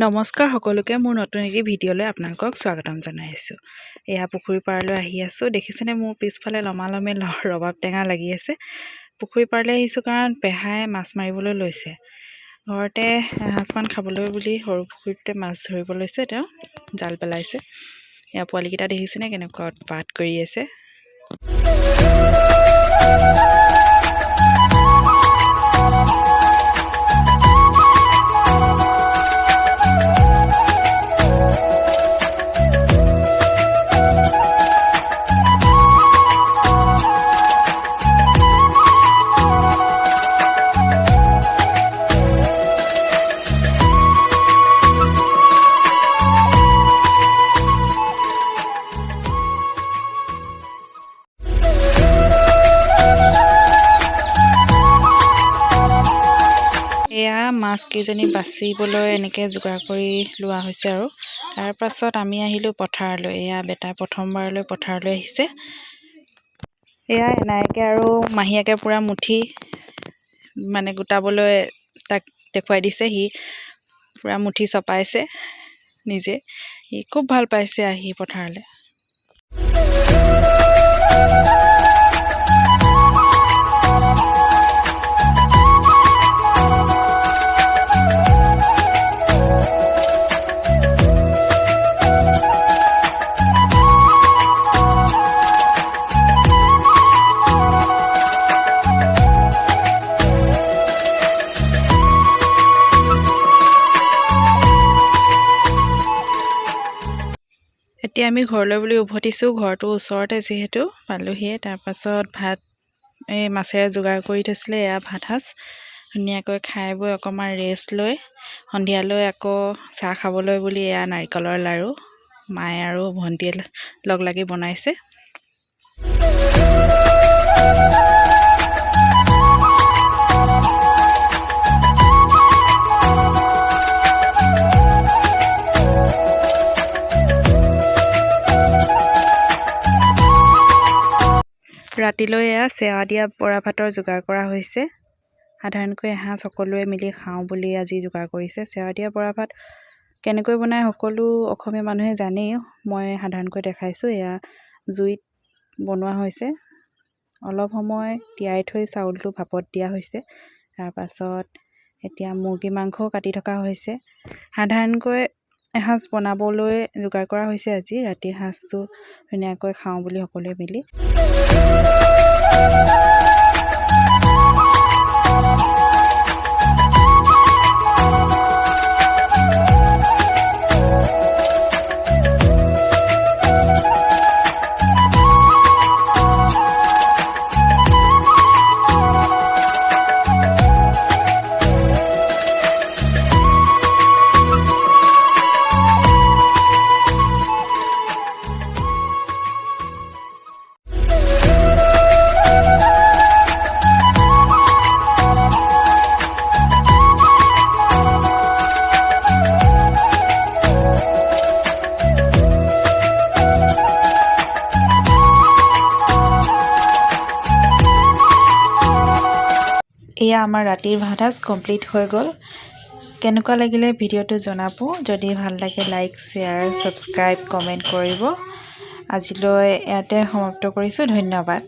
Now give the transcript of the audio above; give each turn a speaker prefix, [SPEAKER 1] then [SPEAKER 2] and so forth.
[SPEAKER 1] নমস্কাৰ সকলোকে মোৰ নতুন এটি ভিডিঅ'লৈ আপোনালোকক স্বাগতম জনাইছোঁ। এয়া পুখুৰী পাৰলৈ আহি আছোঁ। দেখিছেনে মোৰ পিছফালে লমালমে ৰবাব টেঙা লাগি আছে। পুখুৰী পাৰলৈ আহিছোঁ কাৰণ পেহাই মাছ মাৰিবলৈ লৈছে। ঘৰতে এসাঁজমান খাবলৈ বুলি সৰু পুখুৰীতে মাছ ধৰিব লৈছে। তেওঁ জাল পেলাইছে। এয়া পোৱালিকেইটা দেখিছেনে কেনেকুৱা উৎপাত কৰি আছে। এয়া মাছ কেইজনী বাচিবলৈ এনেকৈ যোগাৰ কৰি লোৱা হৈছে আৰু তাৰ পাছত আমি আহিলোঁ পথাৰলৈ। এয়া বেটা প্ৰথমবাৰলৈ পথাৰলৈ আহিছে। এয়া এনায়েকে আৰু মাহীয়েকে পূৰা মুঠি গোটাবলৈ তাক দেখুৱাই দিছে। সি পূৰা মুঠি চপাইছে নিজে। সি খুব ভাল পাইছে আহি পথাৰলৈ। এতিয়া আমি ঘৰলৈ বুলি উভতিছোঁ। ঘৰটো ওচৰতে যিহেতু পালোহিয়ে। তাৰপাছত ভাত এই মাছেৰে যোগাৰ কৰি থৈছিলে। এয়া ভাত সাজ ধুনীয়াকৈ খাই বৈ অকণমান ৰেষ্ট লৈ সন্ধিয়ালৈ আকৌ চাহ খাবলৈ বুলি এয়া নাৰিকলৰ লাড়ু মায়ে আৰু ভণ্টিয়ে লগ লাগি বনাইছে। ৰাতিলৈ এয়া চেৱা দিয়া বৰা ভাতৰ যোগাৰ কৰা হৈছে। সাধাৰণকৈ এসাঁজ সকলোৱে মিলি খাওঁ বুলি আজি যোগাৰ কৰিছে। চেৱা দিয়া বৰা ভাত কেনেকৈ বনায় সকলো অসমীয়া মানুহে জানেই। মই সাধাৰণকৈ দেখাইছোঁ। এয়া জুইত বনোৱা হৈছে। অলপ সময় তিয়াই থৈ চাউলটো ভাপত দিয়া হৈছে। তাৰপাছত এতিয়া মুৰ্গী মাংসও কাটি থকা হৈছে। সাধাৰণকৈ এসাঁজ বনাবলৈ যোগাৰ কৰা হৈছে আজি। ৰাতিৰ সাঁজটো ধুনীয়াকৈ খাওঁ বুলি সকলোৱে মিলি। এয়া আমাৰ ৰাতিৰ ভাত সাজ কমপ্লিট হৈ গ'ল। কেনেকুৱা লাগিলে ভিডিঅ'টো জনাব। যদি ভাল লাগে লাইক শ্বেয়াৰ ছাবস্ক্ৰাইব কমেণ্ট কৰিব। আজিলৈ ইয়াতে সমাপ্ত কৰিছোঁ। ধন্যবাদ।